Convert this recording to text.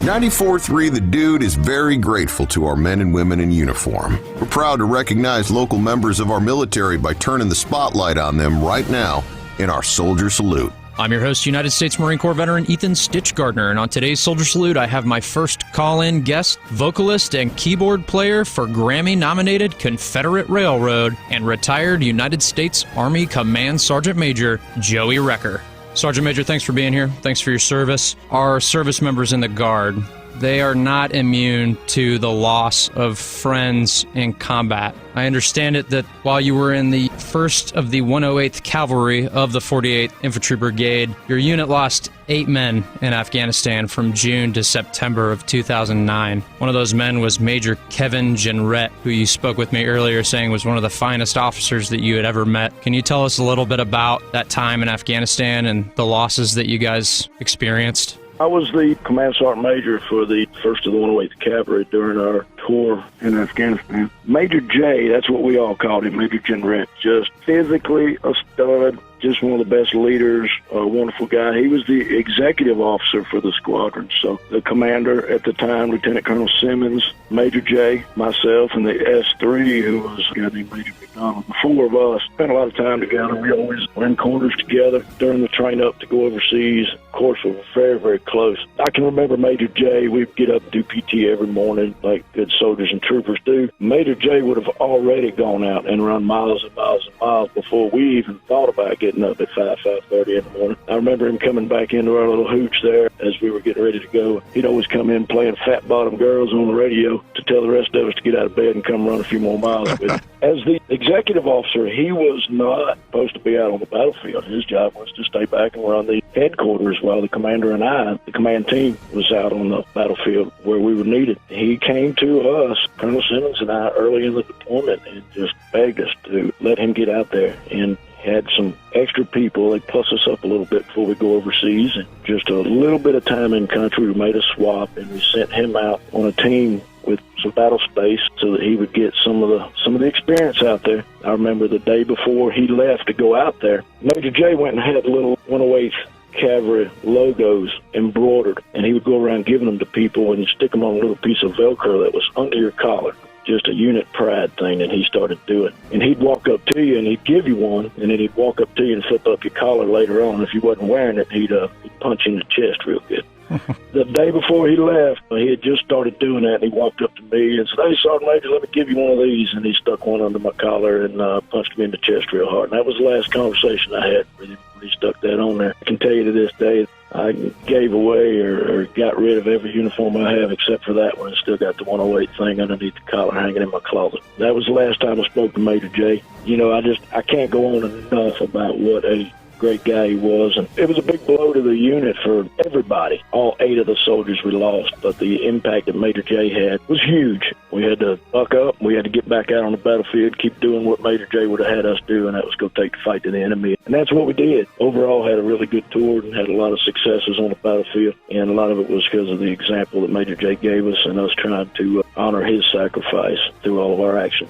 94.3 The Dude is very grateful to our men and women in uniform. We're proud to recognize local members of our military by turning the spotlight on them right now in our Soldier Salute. I'm your host, United States Marine Corps veteran Ethan Stitch Gardner, and on today's Soldier Salute, I have my first call-in guest, vocalist and keyboard player for Grammy-nominated Confederate Railroad and retired United States Army Command Sergeant Major Joey Recker. Sergeant Major, thanks for being here. Thanks for your service. Our service members in the Guard, they are not immune to the loss of friends in combat. I understand it that while you were in the 1st of the 108th Cavalry of the 48th Infantry Brigade, your unit lost 8 men in Afghanistan from June to September of 2009. One of those men was Major Kevin Jenrette, who you spoke with me earlier saying was one of the finest officers that you had ever met. Can you tell us a little bit about that time in Afghanistan and the losses that you guys experienced? I was the Command Sergeant Major for the 1st of the 108th Cavalry during our tour in Afghanistan. Major J, that's what we all called him, Major Jenrette. Just physically a stud, just one of the best leaders, a wonderful guy. He was the executive officer for the squadron. So the commander at the time, Lieutenant Colonel Simmons, Major J, myself, and the S3, who was a guy named Major McDonald. The 4 of us spent a lot of time together. We always were in quarters together during the train up to go overseas. Of course, we were very, very close. I can remember Major J, we'd get up and do PT every morning like good soldiers and troopers do. Major J would have already gone out and run miles and miles and miles before we even thought about getting up at 5:30 in the morning. I remember him coming back into our little hooch there as we were getting ready to go. He'd always come in playing Fat Bottom Girls on the radio to tell the rest of us to get out of bed and come run a few more miles with him. As the executive officer, he was not supposed to be out on the battlefield. His job was to stay back and run the headquarters while the commander and I, the command team, was out on the battlefield where we were needed. He came to us, Colonel Simmons and I, early in the deployment and just begged us to let him get out there and had some extra people. They plus us up a little bit before we go overseas, and just a little bit of time in country. We made a swap, and we sent him out on a team with some battle space so that he would get some of the experience out there. I remember the day before he left to go out there, Major J went and had little 108th Cavalry logos embroidered, and he would go around giving them to people, and he'd stick them on a little piece of Velcro that was under your collar. Just a unit pride thing that he started doing. And he'd walk up to you and he'd give you one, and then he'd walk up to you and flip up your collar later on. If you wasn't wearing it, he'd punch you in the chest real good. The day before he left, he had just started doing that, and he walked up to me and said, "Hey, Sergeant Major, let me give you one of these." And he stuck one under my collar and punched me in the chest real hard. And that was the last conversation I had with him when he stuck that on there. I can tell you to this day, I gave away or got rid of every uniform I have except for that one. I still got the 108 thing underneath the collar hanging in my closet. That was the last time I spoke to Major J. You know, I can't go on enough about what a great guy he was, and it was a big blow to the unit for everybody. All 8 of the soldiers we lost, but the impact that Major J had was huge. We had to buck up, we had to get back out on the battlefield, keep doing what Major J would have had us do, and that was go take the fight to the enemy. And that's what we did. Overall, had a really good tour and had a lot of successes on the battlefield, and a lot of it was because of the example that Major J gave us and us trying to honor his sacrifice through all of our action.